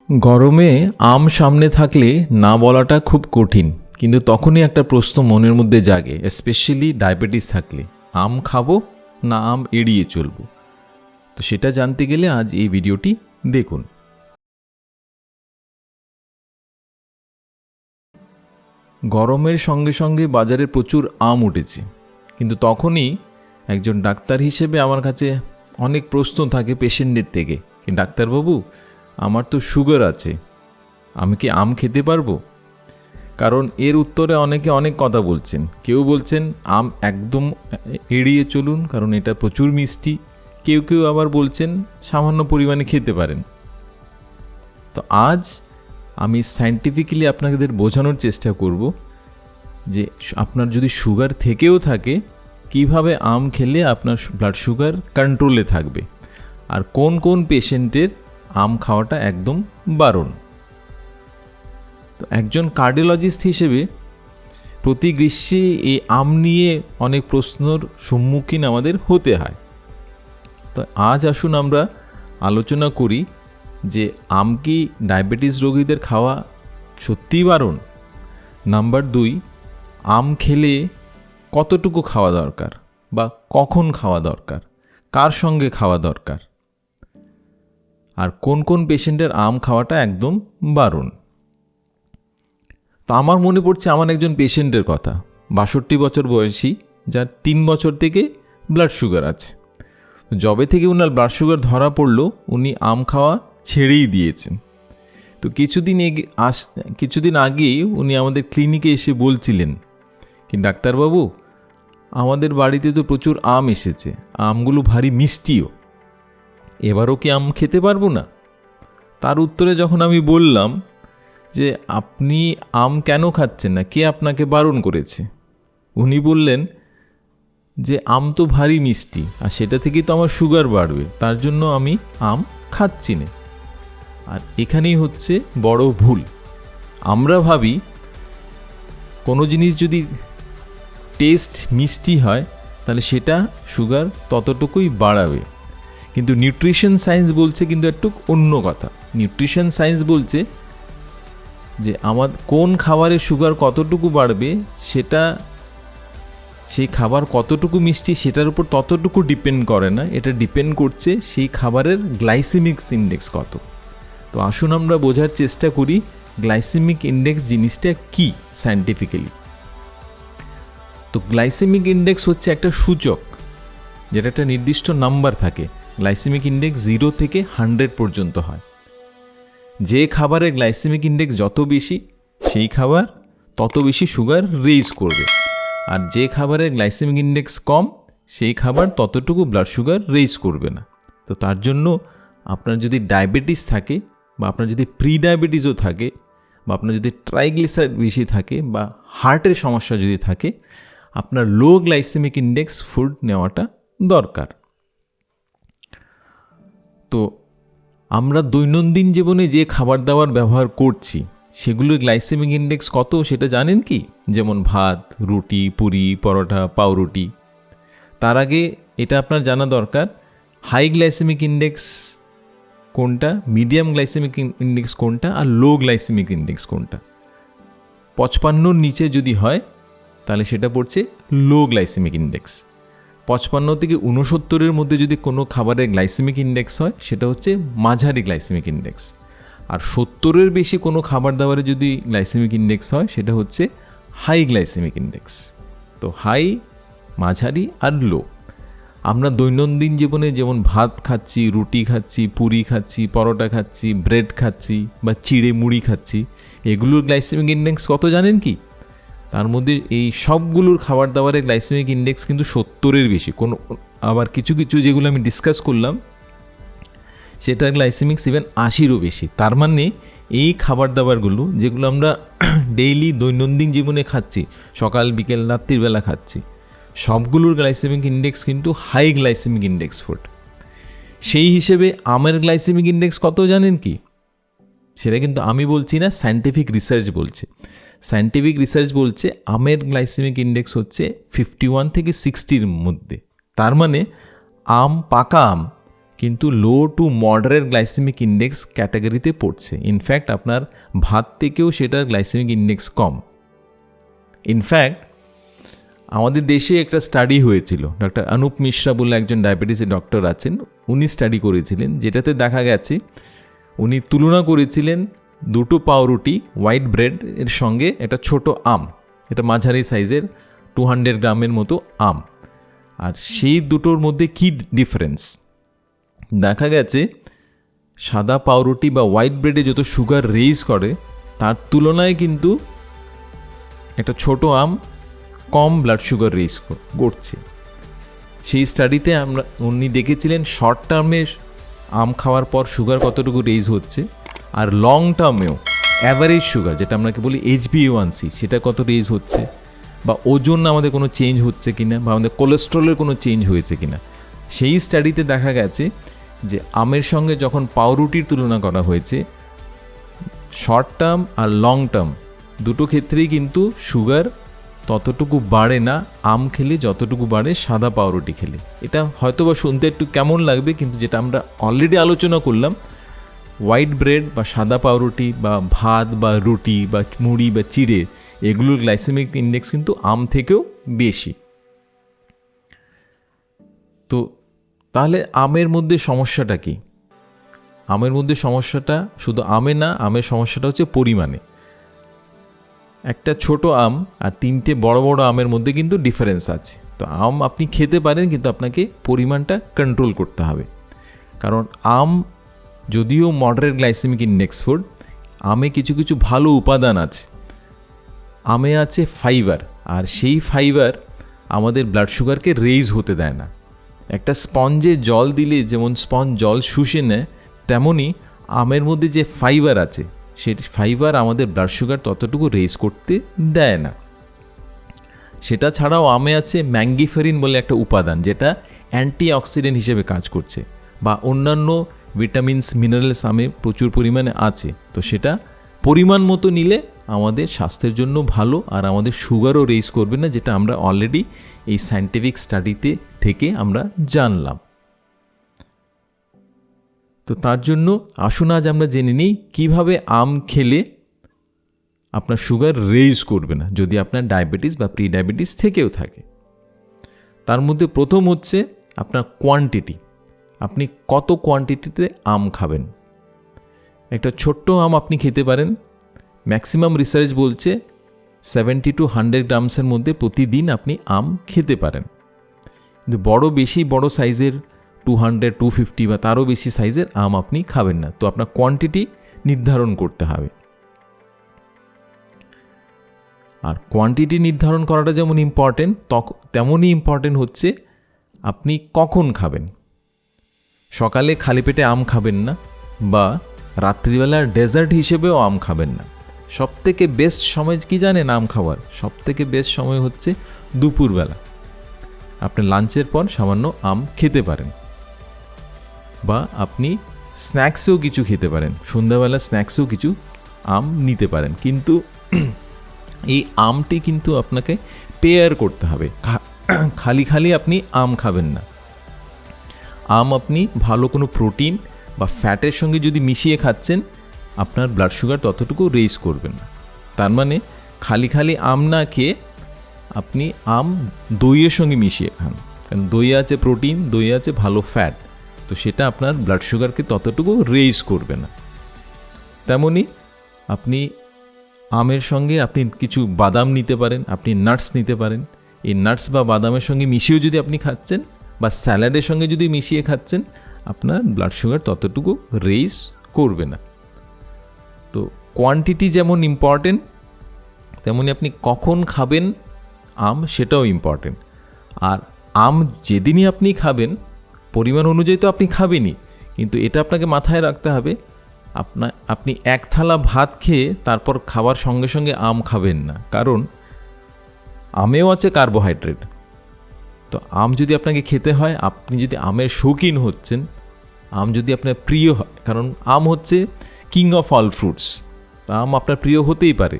গরমে আম সামনে থাকলে না বলাটা খুব কঠিন, কিন্তু তখনই একটা প্রশ্ন মনের মধ্যে জাগে, স্পেশালি ডায়াবেটিস থাকলে আম খাবো না আম এড়িয়ে চলবো। তো সেটা জানতে গেলে আজ এই ভিডিওটি দেখুন। গরমের সঙ্গে সঙ্গে বাজারে প্রচুর আম উঠেছে, কিন্তু তখনই একজন ডাক্তার হিসেবে আমার কাছে অনেক প্রশ্ন থাকে পেশেন্টদের থেকে, কি ডাক্তারবাবু আমার তো সুগার আছে, আমি কি আম খেতে পারবো? কারণ এর উত্তরে অনেকে অনেক কথা বলছেন। কেউ বলছেন আম একদম এড়িয়ে চলুন কারণ এটা প্রচুর মিষ্টি, কেউ কেউ আবার বলছেন সামান্য পরিমাণে খেতে পারেন। তো আজ আমি সায়েন্টিফিক্যালি আপনাদের বোঝানোর চেষ্টা করব যে আপনার যদি সুগার থেকেও থাকে কিভাবে আম খেলে আপনার ব্লাড সুগার কন্ট্রোলে থাকবে, আর কোন কোন পেশেন্টের আম খাওয়াটা একদম বারণ। তো একজন কার্ডিওলজিস্ট হিসেবে প্রতি গ্রীষ্মে এই আম নিয়ে অনেক প্রশ্নর সম্মুখীন আমাদের হতে হয়। তো আজ আসুন আমরা আলোচনা করি যে আম কি ডায়াবেটিস রোগীদের খাওয়া সত্যিই বারণ। নাম্বার 2, আম খেলে কতটুকু খাওয়া দরকার বা কখন খাওয়া দরকার, কার সঙ্গে খাওয়া দরকার, আর কোন কোন পেশেন্টের আম খাওয়াটা একদম বারণ। তো আমার মনে পড়ছে আমার একজন পেশেন্টের কথা, 62 বছর বয়সী, যার 3 বছর থেকে ব্লাড সুগার আছে। যবে থেকে উনার ব্লাড সুগার ধরা পড়লো উনি আম খাওয়া ছেড়েই দিয়েছেন। তো কিছুদিন আগেই উনি আমাদের ক্লিনিকে এসে বলছিলেন, কি ডাক্তারবাবু আমাদের বাড়িতে তো প্রচুর আম এসেছে, আমগুলো ভারী মিষ্টিও, এবারও কি আম খেতে পারবো না? তার উত্তরে যখন আমি বললাম যে আপনি আম কেন খাচ্ছেন না, কে আপনাকে বারণ করেছে, উনি বললেন যে আম তো ভারী মিষ্টি আর সেটা থেকেই তো আমার সুগার বাড়বে, তার জন্য আমি আম খাচ্ছি না। আর এখানেই হচ্ছে বড় ভুল। আমরা ভাবি কোনো জিনিস যদি টেস্ট মিষ্টি হয় তাহলে সেটা সুগার ততটুকুই বাড়াবে, কিন্তু নিউট্রিশন সায়েন্স বলছে কিন্তু একটু অন্য কথা। নিউট্রিশন সায়েন্স বলছে যে আমার কোন খাবারে সুগার কতটুকু বাড়বে সেটা সেই খাবার কতটুকু মিষ্টি সেটার উপর ততটুকু ডিপেন্ড করে না, এটা ডিপেন্ড করছে সেই খাবারের গ্লাইসেমিক ইন্ডেক্স কত। তো আসুন আমরা বোঝার চেষ্টা করি গ্লাইসেমিক ইন্ডেক্স জিনিসটা কি সায়েন্টিফিক্যালি। তো গ্লাইসেমিক ইন্ডেক্স হচ্ছে একটা সূচক যেটা একটা নির্দিষ্ট নাম্বার থাকে। গ্লাইসেমিক ইন্ডেক্স 0 থেকে 100 পর্যন্ত হয়। যে খাবারের গ্লাইসেমিক ইন্ডেক্স যত বেশি সেই খাবার তত বেশি সুগার রেইজ করবে, আর যে খাবারের গ্লাইসেমিক ইন্ডেক্স কম সেই খাবার ততটুকু ব্লাড সুগার রেইজ করবে না। তো তার জন্য আপনার যদি ডায়াবেটিস থাকে বা আপনার যদি প্রি ডায়াবেটিসও থাকে বা আপনার যদি ট্রাইগ্লিসারাইড বেশি থাকে বা হার্টের সমস্যা যদি থাকে, আপনার লো গ্লাইসেমিক ইন্ডেক্স ফুড নেওয়াটা দরকার। তো আমরা দৈনন্দিন জীবনে যে খাবার দাবার ব্যবহার করছি সেগুলোর গ্লাইসেমিক ইন্ডেক্স কত সেটা জানেন কি? যেমন ভাত, রুটি, পুরি, পরোটা, পাউরুটি। তার আগে এটা আপনার জানা দরকার হাই গ্লাইসেমিক ইন্ডেক্স কোনটা, মিডিয়াম গ্লাইসেমিক ইন্ডেক্স কোনটা, আর লো গ্লাইসেমিক ইন্ডেক্স কোনটা। 55 নিচে যদি হয় তাহলে সেটা পড়ছে লো গ্লাইসেমিক ইন্ডেক্স। 55 থেকে 69 মধ্যে যদি কোনো খাবারের গ্লাইসেমিক ইন্ডেক্স হয় সেটা হচ্ছে মাঝারি গ্লাইসেমিক ইন্ডেক্স। আর 70 বেশি কোনো খাবার দাবারে যদি গ্লাইসেমিক ইন্ডেক্স হয় সেটা হচ্ছে হাই গ্লাইসেমিক ইন্ডেক্স। তো হাই, মাঝারি আর লো। আমরা দৈনন্দিন জীবনে যেমন ভাত খাচ্ছি, রুটি খাচ্ছি, পুরি খাচ্ছি, পরোটা খাচ্ছি, ব্রেড খাচ্ছি বা চিড়ে মুড়ি খাচ্ছি, এগুলোর গ্লাইসেমিক ইন্ডেক্স কত জানেন কি? তার মধ্যে এই সবগুলোর খাবার দাবারের গ্লাইসেমিক ইন্ডেক্স কিন্তু 70 বেশি। কোনো আবার কিছু কিছু যেগুলো আমি ডিসকাস করলাম সেটার গ্লাইসেমিক্স ইভেন 80 বেশি। তার মানে এই খাবার দাবারগুলো যেগুলো আমরা ডেইলি দৈনন্দিন জীবনে খাচ্ছি, সকাল বিকেল রাত্রিবেলা খাচ্ছি, সবগুলোর গ্লাইসেমিক ইন্ডেক্স কিন্তু হাই গ্লাইসেমিক ইন্ডেক্স ফুড। সেই হিসেবে আমের গ্লাইসেমিক ইন্ডেক্স কত জানেন কি? সেটা কিন্তু আমি বলছি না, সায়েন্টিফিক রিসার্চ বলছে। সায়েন্টিফিক রিসার্চ বলছে আমের গ্লাইসেমিক ইন্ডেক্স হচ্ছে 51 থেকে 60 মধ্যে। তার মানে আম, পাকা আম কিন্তু low to moderate glycemic index ক্যাটাগরিতে পড়ছে। ইনফ্যাক্ট আপনার ভাত থেকেও সেটার গ্লাইসেমিক ইন্ডেক্স কম। ইনফ্যাক্ট আমাদের দেশে একটা স্টাডি হয়েছিল, ডক্টর অনুপ মিশ্রা বলে একজন ডায়াবেটিসের ডক্টর আছেন, উনি স্টাডি করেছিলেন, যেটাতে দেখা গেছে উনি তুলনা করেছিলেন দুটো পাউরুটি হোয়াইট ব্রেড এর সঙ্গে একটা ছোট আম, এটা মাঝারি সাইজের 200 গ্রামের মতো আম, আর সেই দুটোর মধ্যে কী ডিফারেন্স দেখা গেছে। সাদা পাউরুটি বা হোয়াইট ব্রেডে যত সুগার রেইজ করে তার তুলনায় কিন্তু একটা ছোট আম কম ব্লাড সুগার রেইজ করছে। সেই স্টাডিতে উনি দেখেছিলেন শর্ট টার্মে আম খাওয়ার পর সুগার কতটুকু রেইজ হচ্ছে, আর লং টার্মেও অ্যাভারেজ সুগার যেটা আমরাকে বলি HbA1c সেটা কত রেইজ হচ্ছে, বা ওজন আমাদের কোনো চেঞ্জ হচ্ছে কিনা, বা আমাদের কোলেস্ট্রলের কোনো চেঞ্জ হয়েছে কিনা। সেই স্টাডিতে দেখা গেছে যে আমের সঙ্গে যখন পাউরুটির তুলনা করা হয়েছে, শর্ট টার্ম আর লং টার্ম দুটো ক্ষেত্রেই কিন্তু সুগার ততটুকু বাড়ে না আম খেলে যতটুকু বাড়ে সাদা পাউরুটি খেলে। এটা হয়তো বা শুনতে একটু কেমন লাগবে, কিন্তু যেটা আমরা অলরেডি আলোচনা করলাম, হোয়াইট ব্রেড বা সাদা পাউরুটি বা ভাত বা রুটি বা মুড়ি বা চিড়ে এগুলোর গ্লাইসেমিক ইন্ডেক্স কিন্তু আম থেকেও বেশি। তো তাহলে আমের মধ্যে সমস্যাটা কি? আমের মধ্যে সমস্যাটা শুধু আমে না, আমের সমস্যাটা হচ্ছে পরিমাণে। একটা ছোট আম আর 3টে বড় বড় আমের মধ্যে কিন্তু ডিফারেন্স আছে। তো আম আপনি খেতে পারেন, কিন্তু আপনাকে পরিমাণটা কন্ট্রোল করতে হবে। কারণ আম যদিও মডারেট গ্লাইসেমিক ইন্ডেক্স ফুড, আমে কিছু কিছু ভালো উপাদান আছে। আমে আছে ফাইবার, আর সেই ফাইবার আমাদের ব্লাড সুগারকে রেইজ হতে দেয় না। একটা স্পঞ্জে জল দিলে যেমন স্পঞ্জ জল শুষে নেয়, তেমনই আমের মধ্যে যে ফাইবার আছে সেই ফাইবার আমাদের ব্লাড সুগার ততটুকু রেইজ করতে দেয় না। সেটা ছাড়াও আমে আছে ম্যাঙ্গিফেরিন বলে একটা উপাদান, যেটা অ্যান্টিঅক্সিডেন্ট হিসেবে কাজ করছে, বা অন্যান্য ভিটামিনস মিনারেলস আমে প্রচুর পরিমাণে আছে। তো সেটা পরিমাণ মতো নিলে আমাদের স্বাস্থ্যের জন্য ভালো, আর আমাদের সুগারও রেইজ করবে না, যেটা আমরা অলরেডি এই সায়েন্টিফিক স্টাডিতে থেকে আমরা জানলাম। তো তার জন্য আসুন আজ আমরা জেনে নিই কীভাবে আম খেলে আপনার সুগার রেইজ করবে না, যদি আপনার ডায়াবেটিস বা প্রি ডায়াবেটিস থেকেও থাকে। তার মধ্যে প্রথম হচ্ছে আপনার কোয়ান্টিটি। আপনি কত কোয়ান্টিটিতে আম খাবেন। একটা ছোট্ট আম আপনি খেতে পারেন, ম্যাক্সিমাম রিসার্চ বলছে 70 to 100 গ্রামসের মধ্যে প্রতিদিন আপনি আম খেতে পারেন। কিন্তু বড় সাইজের 200, 250 বা তারও বেশি সাইজের আম আপনি খাবেন না। তো আপনার কোয়ান্টিটি নির্ধারণ করতে হবে। আর কোয়ান্টিটি নির্ধারণ করাটা যেমন ইম্পর্টেন্ট, তেমনই ইম্পর্টেন্ট হচ্ছে আপনি কখন খাবেন। সকালে খালি পেটে আম খাবেন না, বা রাত্রিবেলার ডেজার্ট হিসেবেও আম খাবেন না। সবথেকে বেস্ট সময় কি জানেন আম খাওয়ার? সবথেকে বেস্ট সময় হচ্ছে দুপুরবেলা। আপনি লাঞ্চের পর সামান্য আম খেতে পারেন, বা আপনি স্ন্যাক্সেও কিছু খেতে পারেন, সন্ধ্যাবেলা স্ন্যাক্সেও কিছু আম নিতে পারেন। কিন্তু এই আমটি কিন্তু আপনাকে পেয়ার করতে হবে, খালি আপনি আম খাবেন না। আম আপনি ভালো কোনো প্রোটিন বা ফ্যাটের সঙ্গে যদি মিশিয়ে খাচ্ছেন, আপনার ব্লাড সুগার ততটুকু রেইজ করবেন না। তার মানে খালি আম না খেয়ে আপনি আম দইয়ের সঙ্গে মিশিয়ে খান, কারণ দই আছে প্রোটিন, দই আছে ভালো ফ্যাট, তো সেটা আপনার ব্লাড সুগারকে ততটুকু রেইজ করবে না। তেমনি আপনি আমের সঙ্গে আপনি কিছু বাদাম নিতে পারেন, আপনি নাটস নিতে পারেন। এই নাটস বা বাদামের সঙ্গে মিশিয়েও যদি আপনি খাচ্ছেন, বা স্যালাডের সঙ্গে যদি মিশিয়ে খাচ্ছেন, আপনার ব্লাড সুগার ততটুকু রেইজ করবে না। তো কোয়ান্টিটি যেমন ইম্পর্টেন্ট, তেমনি আপনি কখন খাবেন আম সেটাও ইম্পর্টেন্ট। আর আম যেদিনই আপনি খাবেন পরিমাণ অনুযায়ী তো আপনি খাবেনই, কিন্তু এটা আপনাকে মাথায় রাখতে হবে, আপনি এক থালা ভাত খেয়ে তারপর খাওয়ার সঙ্গে সঙ্গে আম খাবেন না, কারণ আমেও আছে কার্বোহাইড্রেট। তো আম যদি আপনাকে খেতে হয়, আপনি যদি আমের শৌখিন হচ্ছেন, আম যদি আপনার প্রিয় হয়, কারণ আম হচ্ছে কিং অফ অল ফ্রুটস, আম আপনার প্রিয় হতেই পারে,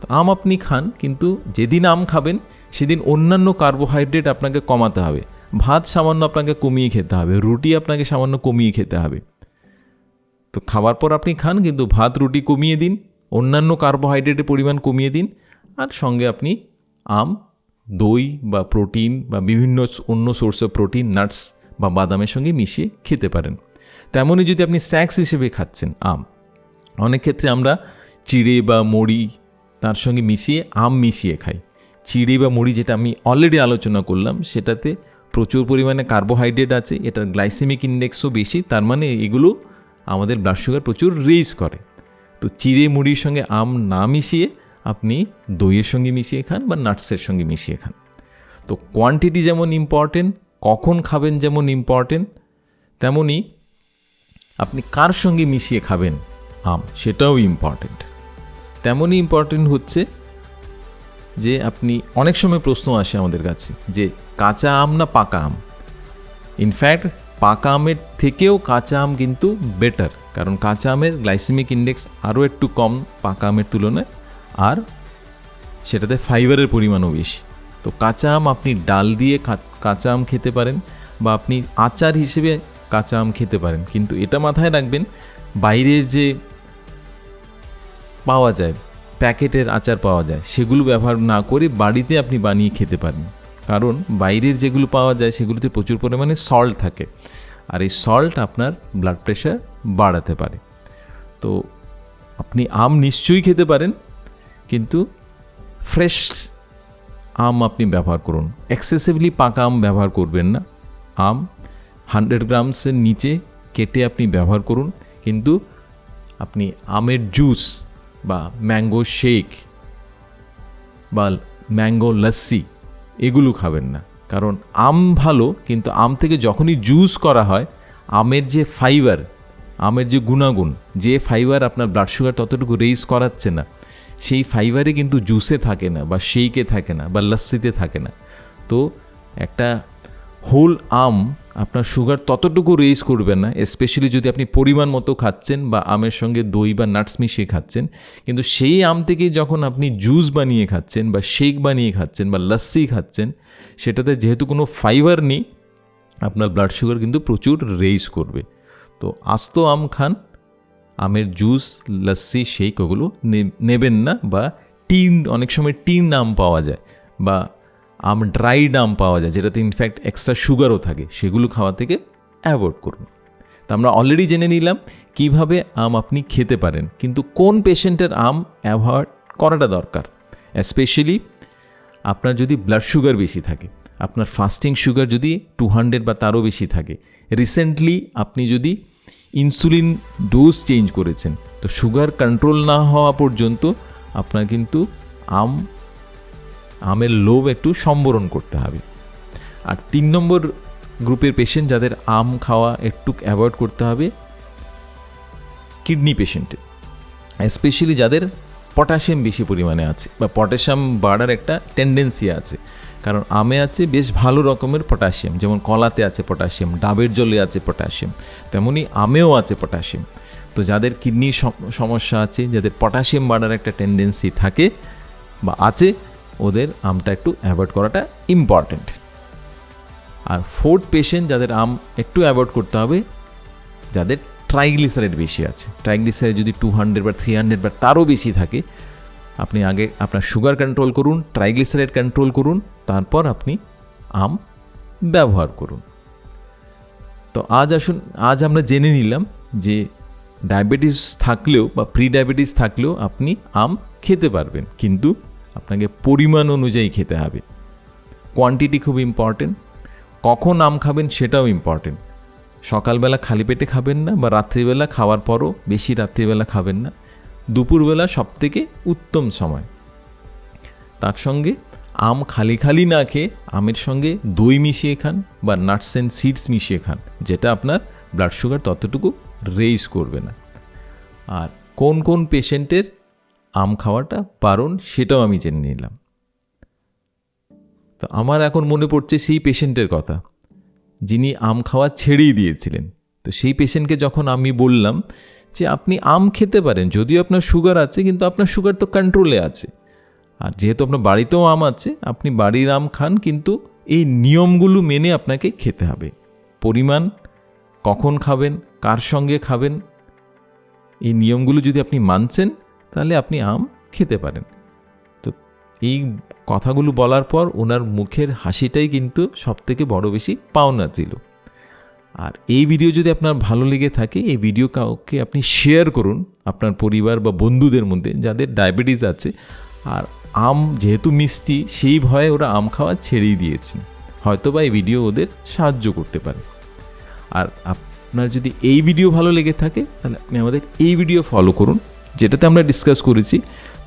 তো তো আম আপনি খান, কিন্তু যেদিন আম খাবেন সেদিন অন্যান্য কার্বোহাইড্রেট আপনাকে কমাতে হবে। ভাত সামান্য আপনাকে কমিয়ে খেতে হবে, রুটি আপনাকে সামান্য কমিয়ে খেতে হবে। তো খাওয়ার পর আপনি খান, কিন্তু ভাত রুটি কমিয়ে দিন, অন্যান্য কার্বোহাইড্রেটের পরিমাণ কমিয়ে দিন, আর সঙ্গে আপনি আম, দই বা প্রোটিন বা বিভিন্ন অন্য সোর্স অফ প্রোটিন, নাটস বা বাদামের সঙ্গে মিশিয়ে খেতে পারেন। তেমনই যদি আপনি স্ন্যাক্স হিসেবে খাচ্ছেন আম, অনেক ক্ষেত্রে আমরা চিড়ে বা মুড়ি তার সঙ্গে মিশিয়ে আম মিশিয়ে খাই। চিড়ে বা মুড়ি, যেটা আমি অলরেডি আলোচনা করলাম, সেটাতে প্রচুর পরিমাণে কার্বোহাইড্রেট আছে, এটার গ্লাইসেমিক ইন্ডেক্সও বেশি, তার মানে এগুলো আমাদের ব্লাড সুগার প্রচুর রেইজ করে। তো চিড়ে মুড়ির সঙ্গে আম না মিশিয়ে আপনি দইয়ের সঙ্গে মিশিয়ে খান বা নাটসের সঙ্গে মিশিয়ে খান। তো কোয়ান্টিটি যেমন ইম্পর্টেন্ট, কখন খাবেন যেমন ইম্পর্টেন্ট, তেমনই আপনি কার সঙ্গে মিশিয়ে খাবেন আম সেটাও ইম্পর্টেন্ট। তেমনই ইম্পর্টেন্ট হচ্ছে যে আপনি, অনেক সময় প্রশ্ন আসে আমাদের কাছে যে কাঁচা আম না পাকা আম। ইনফ্যাক্ট পাকা আমের থেকেও কাঁচা আম কিন্তু বেটার, কারণ কাঁচা আমের গ্লাইসেমিক ইন্ডেক্স আরও একটু কম পাকা আমের তুলনায়, আর সেটাতে ফাইবারের পরিমাণও বেশি। তো কাঁচা আম আপনি ডাল দিয়ে কাঁচা আম খেতে পারেন, বা আপনি আচার হিসেবে কাঁচা আম খেতে পারেন, কিন্তু এটা মাথায় রাখবেন, বাইরের যে পাওয়া যায় প্যাকেটের আচার পাওয়া যায় সেগুলো ব্যবহার না করে বাড়িতে আপনি বানিয়ে খেতে পারেন। কারণ বাইরের যেগুলো পাওয়া যায় সেগুলোতে প্রচুর পরিমাণে সল্ট থাকে, আর এই সল্ট আপনার ব্লাড প্রেশার বাড়াতে পারে। তো আপনি আম নিশ্চয়ই খেতে পারেন, কিন্তু ফ্রেশ আম আপনি ব্যবহার করুন, এক্সেসিভলি পাকা আম ব্যবহার করবেন না। আম 100 গ্রামসের নিচে কেটে আপনি ব্যবহার করুন, কিন্তু আপনি আমের জুস বা ম্যাঙ্গো শেক বা ম্যাঙ্গো লস্যি এগুলো খাবেন না। কারণ আম ভালো, কিন্তু আম থেকে যখনই জুস করা হয়, আমের যে ফাইবার, আমের যে গুণাগুণ, যে ফাইবার আপনার ব্লাড সুগার ততটুকু রেইজ করাচ্ছে না, সেই ফাইবারে কিন্তু জুসে থাকে না, বা শেকে থাকে না, বা লস্যিতে থাকে না। তো একটা হোল আম আপনার সুগার ততটুকু রেইজ করবে না, স্পেশালি যদি আপনি পরিমাণ মতো খাচ্ছেন বা আমের সঙ্গে দই বা নাটস মিশিয়ে খাচ্ছেন। কিন্তু সেই আম থেকে যখন আপনি জুস বানিয়ে খাচ্ছেন বা শেক বানিয়ে খাচ্ছেন বা লস্যি খাচ্ছেন, সেটাতে যেহেতু কোনো ফাইবার নেই, আপনার ব্লাড সুগার কিন্তু প্রচুর রেইজ করবে। তো আস্ত আম খান, আমের জুস, লস্যি, শেক ওগুলো নেবেন না। বা অনেক সময় টিন আম পাওয়া যায়, বা আম ড্রাইড আম পাওয়া যায়, যেটাতে ইনফ্যাক্ট এক্সট্রা সুগারও থাকে, সেগুলো খাওয়া থেকে অ্যাভয়েড করুন। তো আমরা অলরেডি জেনে নিলাম কিভাবে আম আপনি খেতে পারেন, কিন্তু কোন পেশেন্টের আম অ্যাভয়েড করাটা দরকার। স্পেশালি আপনার যদি ব্লাড সুগার বেশি থাকে, আপনার ফাস্টিং সুগার যদি 200 বা তারও বেশি থাকে, রিসেন্টলি আপনি যদি ইনসুলিন ডোজ চেঞ্জ করেছেন, তো সুগার কন্ট্রোল না হওয়া পর্যন্ত আপনার কিন্তু আমের লোভ একটু সম্বরণ করতে হবে। আর 3 নম্বর গ্রুপের পেশেন্ট যাদের আম খাওয়া একটু অ্যাভয়েড করতে হবে, কিডনি পেশেন্টে, স্পেশালি যাদের পটাশিয়াম বেশি পরিমাণে আছে বা পটাশিয়াম বাড়ার একটা টেন্ডেন্সি আছে। কারণ আমে আছে বেশ ভালো রকমের পটাশিয়াম, যেমন কলাতে আছে পটাশিয়াম, ডাবের জলে আছে পটাশিয়াম, তেমনি আমেও আছে পটাশিয়াম। তো যাদের কিডনির সমস্যা আছে, যাদের পটাশিয়াম বাড়ার একটা টেন্ডেন্সি থাকে বা আছে, ওদের আমটা একটু অ্যাভয়েড করাটা ইম্পর্ট্যান্ট। আর 4th পেশেন্ট যাদের আম একটু অ্যাভয়েড করতে হবে, যাদের ট্রাইগ্লিসারাইড বেশি আছে। ট্রাইগ্লিসারাইড যদি 200 বা 300 বা তারও বেশি থাকে, আপনি আগে আপনার সুগার কন্ট্রোল করুন, ট্রাইগ্লিসারাইড কন্ট্রোল করুন, তারপর আপনি আম ব্যবহার করুন। তো আজ আমরা জেনে নিলাম যে ডায়াবেটিস থাকলেও বা প্রি ডায়াবেটিস থাকলেও আপনি আম খেতে পারবেন, কিন্তু আপনাকে পরিমাণ অনুযায়ী খেতে হবে। কোয়ান্টিটি খুব ইম্পর্টেন্ট, কখন আম খাবেন সেটাও ইম্পর্টেন্ট। সকালবেলা খালি পেটে খাবেন না, বা রাত্রিবেলা খাওয়ার পরও বেশি রাত্রিবেলা খাবেন না। দুপুরবেলা সবথেকে উত্তম সময়। তার সঙ্গে আম খালি না খেয়ে আমের সঙ্গে দই মিশিয়ে খান বা নাটস অ্যান্ড সিডস মিশিয়ে খান, যেটা আপনার ব্লাড সুগার ততটুকু রেইজ করবে না। আর কোন কোন পেশেন্টের আম খাওয়াটা বারণ সেটাও আমি জেনে নিলাম। তো আমার এখন মনে পড়ছে সেই পেশেন্টের কথা যিনি আম খাওয়া ছেড়েই দিয়েছিলেন। তো সেই পেশেন্টকে যখন আমি বললাম যে আপনি আম খেতে পারেন, যদিও আপনার সুগার আছে, কিন্তু আপনার সুগার তো কন্ট্রোলে আছে, আর যেহেতু আপনার বাড়িতেও আম আছে, আপনি বাড়ির আম খান, কিন্তু এই নিয়মগুলো মেনে আপনাকে খেতে হবে। পরিমাণ, কখন খাবেন, কার সঙ্গে খাবেন, এই নিয়মগুলো যদি আপনি মানছেন তাহলে আপনি আম খেতে পারেন। তো এই কথাগুলো বলার পর ওনার মুখের হাসিটাই কিন্তু সবথেকে বড় বেশি পাওনা ছিল। আর এই ভিডিও যদি আপনার ভালো লেগে থাকে, এই ভিডিও কাউকে আপনি শেয়ার করুন আপনার পরিবার বা বন্ধুদের মধ্যে যাদের ডায়াবেটিস আছে। আর আম যেহেতু মিষ্টি, সেই ভয়ে ওরা আম খাওয়া ছেড়েই দিয়েছে। হয়তো বা এই ভিডিও ওদের সাহায্য করতে পারে। আর আপনার যদি এই ভিডিও ভালো লেগে থাকে তাহলে আপনি আমাদের এই ভিডিও ফলো করুন, যেটাতে আমরা ডিসকাস করেছি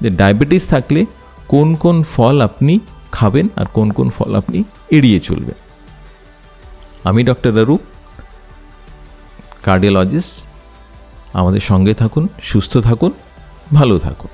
যে ডায়াবেটিস থাকলে কোন কোন ফল আপনি খাবেন আর কোন কোন ফল আপনি এড়িয়ে চলবেন। আমি ডক্টর রারু, কার্ডিওলজিস্ট। আমাদের সঙ্গে থাকুন, সুস্থ থাকুন, ভালো থাকুন।